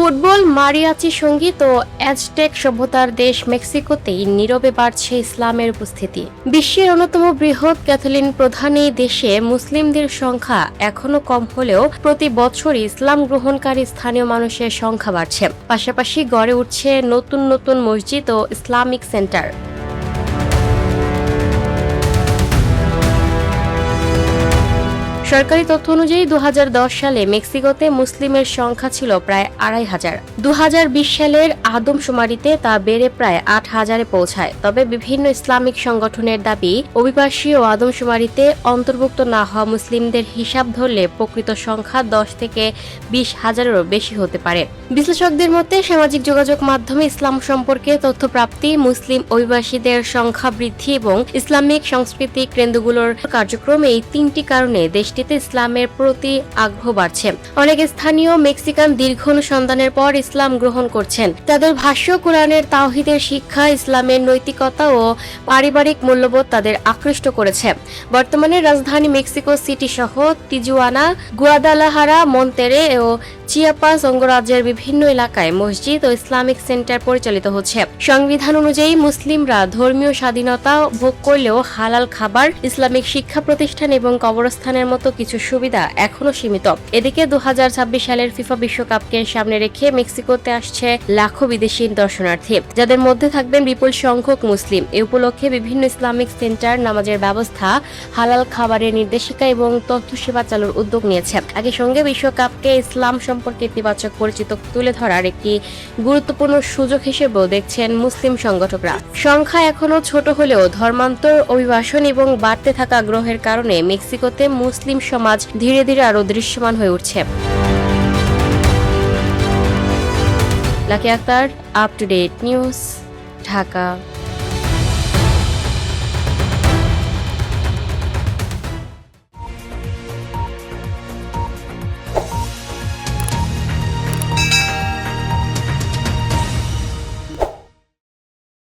Football, মারিয়াচি সঙ্গীত ও Aztec সভ্যতার দেশ মেক্সিকোতেই নীরবে বাড়ছে ইসলামের উপস্থিতি। বিশ্বের অন্যতম বৃহৎ ক্যাথলিক প্রধান এই দেশে মুসলিমদের সংখ্যা এখনো কম হলেও প্রতি বছরই ইসলাম গ্রহণকারী স্থানীয় মানুষের সংখ্যা বাড়ছে। পাশাপাশি গড়ে উঠছে নতুন নতুন মসজিদ ও ইসলামিক সেন্টার। সরকারি তথ্য অনুযায়ী 2010 সালে মেক্সিকোতে মুসলিমের সংখ্যা ছিল প্রায় 2,500। 2020 সালের আদমশুমারিতে তা বেড়ে প্রায় 8,000-এ পৌঁছায়। তবে বিভিন্ন ইসলামিক সংগঠনের দাবি, অভিবাসী ও আদমশুমারিতে অন্তর্ভুক্ত না হওয়া মুসলিমদের হিসাব ধরলে প্রকৃত সংখ্যা 10 থেকে 20,000-এরও বেশি হতে পারে। বিশ্লেষকদের মতে সামাজিক যোগাযোগ মাধ্যমে ইসলাম সম্পর্কে তথ্য প্রাপ্তি, মুসলিম অভিবাসীদের সংখ্যা বৃদ্ধি এবং ইসলামিক সাংস্কৃতিক কেন্দ্রগুলোর কার্যক্রম এই তিনটি কারণে দেশটিতে ইসলামের প্রতি আগ্রহ বাড়ছে। অনেক স্থানীয় মেক্সিকান দীর্ঘ অনুসন্ধানের পর ইসলাম গ্রহণ করছেন। তাদের ভাষ্য, কোরআনের তাওহীদের শিক্ষা, ইসলামের নৈতিকতা ও পারিবারিক মূল্যবোধ তাদের আকৃষ্ট করেছে। বর্তমানে রাজধানী মেক্সিকো সিটি সহ তিজুয়ানা, গুয়াদালাহারা, মন্তেরে ও চিয়াপাস অঙ্গরাজ্যের বিভিন্ন এলাকায় মসজিদ ও ইসলামিক সেন্টার পরিচালিত হচ্ছে। সংবিধান অনুযায়ী মুসলিমরা ধর্মীয় স্বাধীনতা ভোগ করলেও হালাল খাবার, ইসলামিক শিক্ষা প্রতিষ্ঠান এবং কবরস্থানের মতো কিছু সুবিধা এখনো সীমিত। এদিকে 2026 সালের ফিফা বিশ্বকাপকে সামনে রেখে মেক্সিকোতে আসছে লাখো বিদেশি দর্শনার্থী, যাদের মধ্যে থাকবেন বিপুল সংখ্যক মুসলিম। এ উপলক্ষে বিভিন্ন ইসলামিক সেন্টার নামাজের ব্যবস্থা, হালাল খাবারের নির্দেশিকা এবং তথ্য সেবা চালুর উদ্যোগ নিয়েছে। একই সঙ্গে বিশ্বকাপকে ইসলাম সম্পর্কে ইতিবাচক পরিচিত তুলে ধরার একটি গুরুত্বপূর্ণ সুযোগ হিসেবেও দেখছেন মুসলিম সংগঠকরা। সংখ্যা এখনো ছোট হলেও ধর্মান্তর, অভিবাসন এবং বাড়তে থাকা আগ্রহের কারণে মেক্সিকোতে মুসলিম সমাজ ধীরে ধীরে আরও দৃশ্যমান হয়ে উঠছে। Lucky Akter, up to date news, Dhaka.